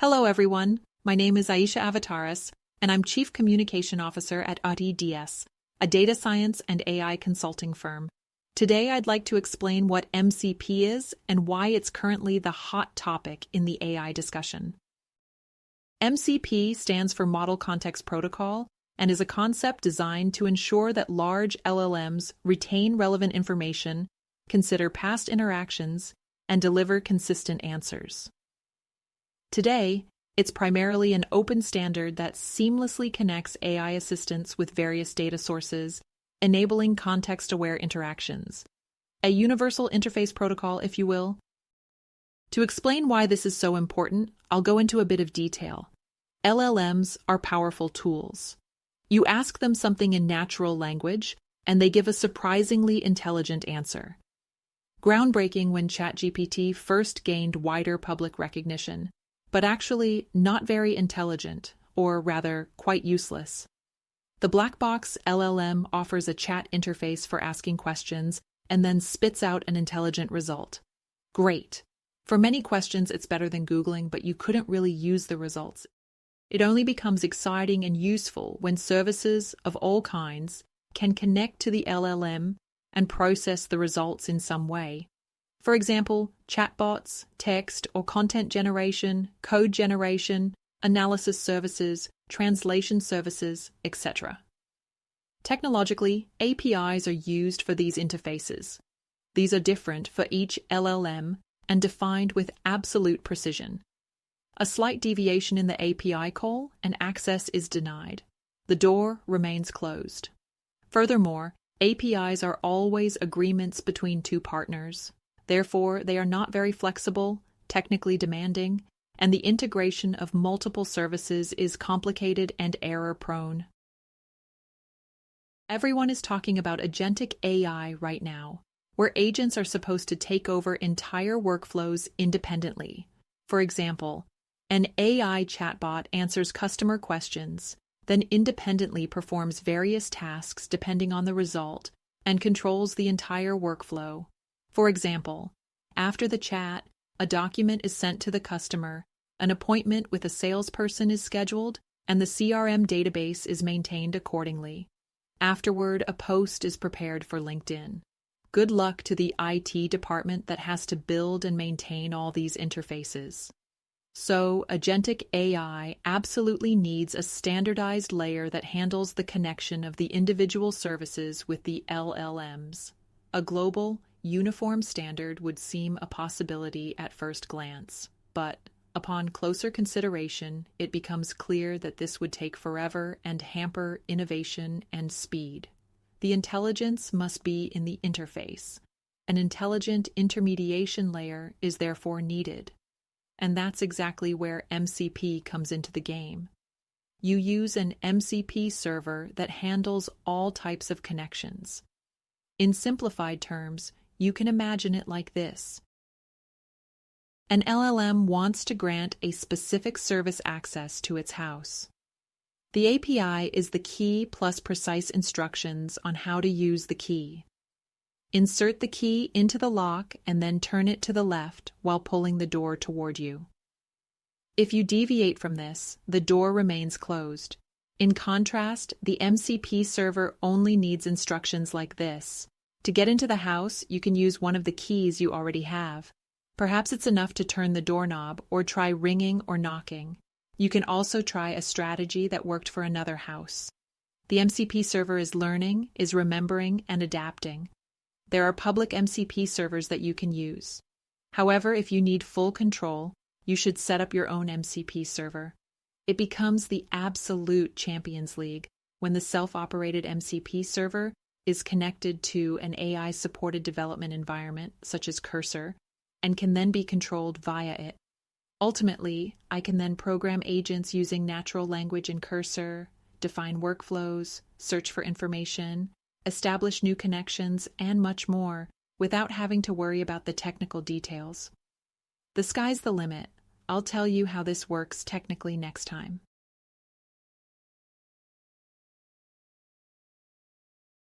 Hello, everyone. My name is Aisha Avataris, and I'm Chief Communication Officer at oetti-ds, a data science and AI consulting firm. Today, I'd like to explain what MCP is and why it's currently the hot topic in the AI discussion. MCP stands for Model Context Protocol and is a concept designed to ensure that large LLMs retain relevant information, consider past interactions, and deliver consistent answers. Today, it's primarily an open standard that seamlessly connects AI assistants with various data sources, enabling context-aware interactions. A universal interface protocol, if you will. To explain why this is so important, I'll go into a bit of detail. LLMs are powerful tools. You ask them something in natural language, and they give a surprisingly intelligent answer. Groundbreaking when ChatGPT first gained wider public recognition, but actually not very intelligent, or rather, quite useless. The black box LLM offers a chat interface for asking questions and then spits out an intelligent result. Great. For many questions, it's better than Googling, but you couldn't really use the results. It only becomes exciting and useful when services of all kinds can connect to the LLM and process the results in some way. For example, chatbots, text or content generation, code generation, analysis services, translation services, etc. Technologically, APIs are used for these interfaces. These are different for each LLM and defined with absolute precision. A slight deviation in the API call and access is denied. The door remains closed. Furthermore, APIs are always agreements between two partners. Therefore, they are not very flexible, technically demanding, and the integration of multiple services is complicated and error-prone. Everyone is talking about agentic AI right now, where agents are supposed to take over entire workflows independently. For example, an AI chatbot answers customer questions, then independently performs various tasks depending on the result, and controls the entire workflow. For example, after the chat, a document is sent to the customer, an appointment with a salesperson is scheduled, and the CRM database is maintained accordingly. Afterward, a post is prepared for LinkedIn. Good luck to the IT department that has to build and maintain all these interfaces. So, agentic AI absolutely needs a standardized layer that handles the connection of the individual services with the LLMs. A global, uniform standard would seem a possibility at first glance, but upon closer consideration, it becomes clear that this would take forever and hamper innovation and speed. The intelligence must be in the interface. An intelligent intermediation layer is therefore needed. And that's exactly where MCP comes into the game. You use an MCP server that handles all types of connections. In simplified terms, you can imagine it like this. An LLM wants to grant a specific service access to its house. The API is the key plus precise instructions on how to use the key. Insert the key into the lock and then turn it to the left while pulling the door toward you. If you deviate from this, the door remains closed. In contrast, the MCP server only needs instructions like this. To get into the house, you can use one of the keys you already have. Perhaps it's enough to turn the doorknob or try ringing or knocking. You can also try a strategy that worked for another house. The MCP server is learning, is remembering, and adapting. There are public MCP servers that you can use. However, if you need full control, you should set up your own MCP server. It becomes the absolute Champions League when the self-operated MCP server is connected to an AI-supported development environment, such as Cursor, and can then be controlled via it. Ultimately, I can then program agents using natural language in Cursor, define workflows, search for information, establish new connections, and much more, without having to worry about the technical details. The sky's the limit. I'll tell you how this works technically next time.